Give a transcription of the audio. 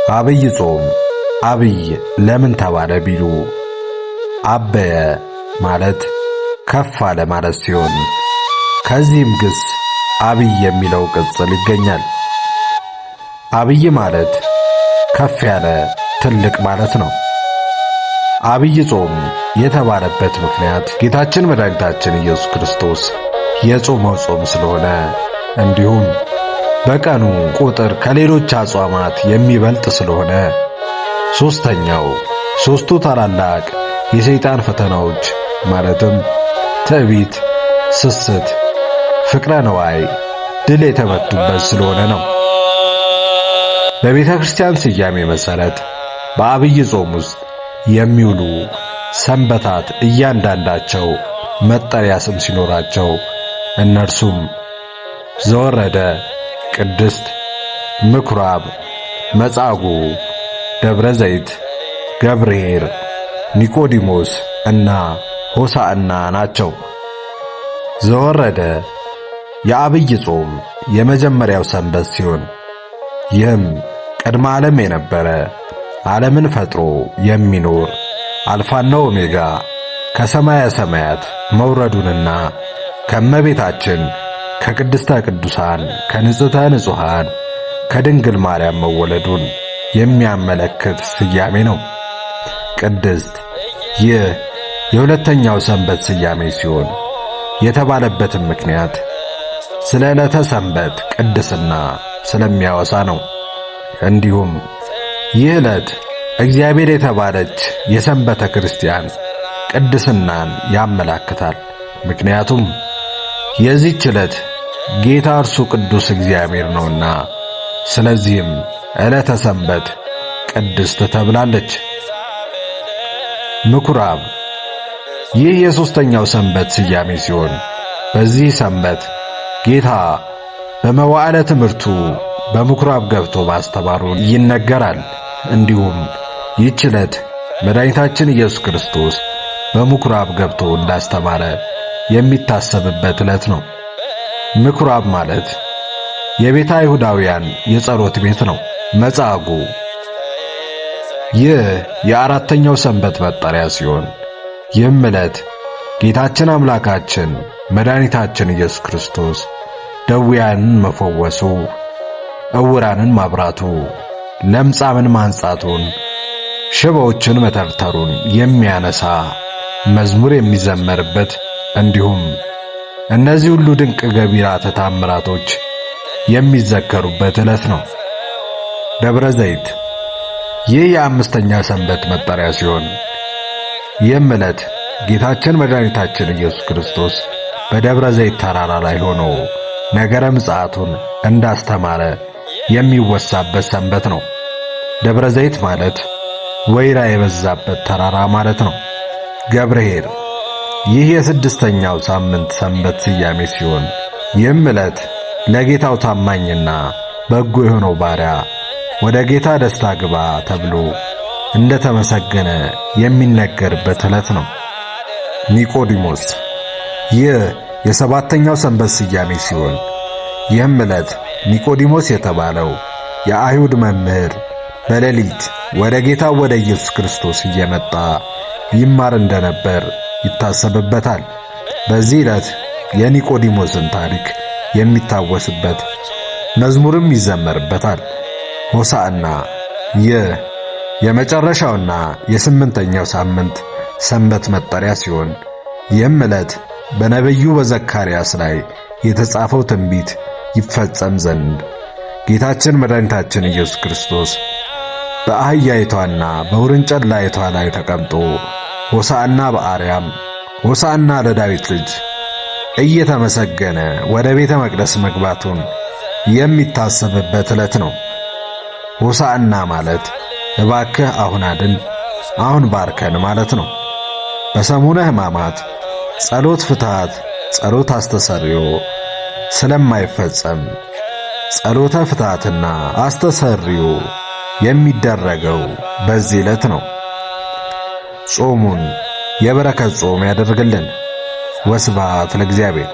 አብይ ጾም አብይ ለምን ተባለ ቢሉ አበየ ማለት ከፍ አለ ማለት ሲሆን ከዚህም ግስ አብይ የሚለው ቅጽል ይገኛል። አብይ ማለት ከፍ ያለ ትልቅ ማለት ነው። አብይ ጾም የተባለበት ምክንያት ጌታችን መድኃኒታችን ኢየሱስ ክርስቶስ የጾመው ጾም ስለሆነ እንዲሁም በቀኑ ቁጥር ከሌሎች አጽዋማት የሚበልጥ ስለሆነ ሦስተኛው ሦስቱ ታላላቅ የሰይጣን ፈተናዎች ማለትም ትዕቢት፣ ስስት፣ ፍቅረ ነዋይ ድል የተመቱበት ስለሆነ ነው። በቤተ ክርስቲያን ስያሜ መሠረት በአብይ ጾም ውስጥ የሚውሉ ሰንበታት እያንዳንዳቸው መጠሪያ ስም ሲኖራቸው እነርሱም ዘወረደ፣ ቅድስት፣ ምኵራብ፣ መጻጉዕ፣ ደብረ ዘይት፣ ገብርኄር፣ ኒቆዲሞስ እና ሆሳዕና ናቸው። ዘወረደ የአብይ ጾም የመጀመሪያው ሰንበት ሲሆን ይህም ቅድመ ዓለም የነበረ ዓለምን ፈጥሮ የሚኖር አልፋና ኦሜጋ ከሰማየ ሰማያት መውረዱንና ከእመቤታችን ከቅድስተ ቅዱሳን ከንጽሕተ ንጹሐን ከድንግል ማርያም መወለዱን የሚያመለክት ስያሜ ነው። ቅድስት ይህ የሁለተኛው ሰንበት ስያሜ ሲሆን የተባለበትም ምክንያት ስለ ዕለተ ሰንበት ቅድስና ስለሚያወሳ ነው። እንዲሁም ይህ ዕለት እግዚአብሔር የተባለች የሰንበተ ክርስቲያን ቅድስናን ያመላክታል። ምክንያቱም የዚህች ዕለት ጌታ እርሱ ቅዱስ እግዚአብሔር ነውና፣ ስለዚህም ዕለተ ሰንበት ቅድስት ተብላለች። ምኵራብ ይህ የሦስተኛው ሰንበት ስያሜ ሲሆን በዚህ ሰንበት ጌታ በመዋዕለ ትምህርቱ በምኵራብ ገብቶ ማስተማሩ ይነገራል። እንዲሁም ይህች ዕለት መድኃኒታችን ኢየሱስ ክርስቶስ በምኵራብ ገብቶ እንዳስተማረ የሚታሰብበት ዕለት ነው። ምኵራብ ማለት የቤተ አይሁዳውያን የጸሎት ቤት ነው። መጻጉዕ ይህ የአራተኛው ሰንበት መጠሪያ ሲሆን ይህም ዕለት ጌታችን አምላካችን መድኃኒታችን ኢየሱስ ክርስቶስ ደዌያንን መፈወሱ፣ ዕውራንን ማብራቱ፣ ለምጻምን ማንጻቱን፣ ሽባዎችን መተርተሩን የሚያነሳ መዝሙር የሚዘመርበት እንዲሁም እነዚህ ሁሉ ድንቅ ገቢራተ ተአምራቶች የሚዘከሩበት ዕለት ነው። ደብረ ዘይት ይህ የአምስተኛ ሰንበት መጠሪያ ሲሆን ይህም ዕለት ጌታችን መድኃኒታችን ኢየሱስ ክርስቶስ በደብረ ዘይት ተራራ ላይ ሆኖ ነገረ ምጽአቱን እንዳስተማረ የሚወሳበት ሰንበት ነው። ደብረ ዘይት ማለት ወይራ የበዛበት ተራራ ማለት ነው። ገብርኄር ይህ የስድስተኛው ሳምንት ሰንበት ስያሜ ሲሆን ይህም ዕለት ለጌታው ታማኝና በጎ የሆነው ባሪያ ወደ ጌታ ደስታ ግባ ተብሎ እንደተመሰገነ የሚነገርበት ዕለት ነው። ኒቆዲሞስ ይህ የሰባተኛው ሰንበት ስያሜ ሲሆን ይህም ዕለት ኒቆዲሞስ የተባለው የአይሁድ መምህር በሌሊት ወደ ጌታ ወደ ኢየሱስ ክርስቶስ እየመጣ ይማር እንደነበር ይታሰብበታል። በዚህ ዕለት የኒቆዲሞስን ታሪክ የሚታወስበት መዝሙርም ይዘመርበታል። ሆሳዕና ይህ የመጨረሻውና የስምንተኛው ሳምንት ሰንበት መጠሪያ ሲሆን ይህም ዕለት በነቢዩ በዘካርያስ ላይ የተጻፈው ትንቢት ይፈጸም ዘንድ ጌታችን መድኃኒታችን ኢየሱስ ክርስቶስ በአህያይቷና በውርንጭላይቷ ላይ ተቀምጦ ሆሳዕና በአርያም ሆሳዕና ለዳዊት ልጅ እየተመሰገነ ወደ ቤተ መቅደስ መግባቱን የሚታሰብበት ዕለት ነው። ሆሳዕና ማለት እባክህ አሁን አድን፣ አሁን ባርከን ማለት ነው። በሰሙነ ሕማማት ጸሎት ፍትሐት፣ ጸሎት አስተሰርዮ ስለማይፈጸም ጸሎተ ፍትሐትና አስተሰርዮ የሚደረገው በዚህ ዕለት ነው። ጾሙን የበረከት ጾም ያደርግልን። ወስብሐት ለእግዚአብሔር።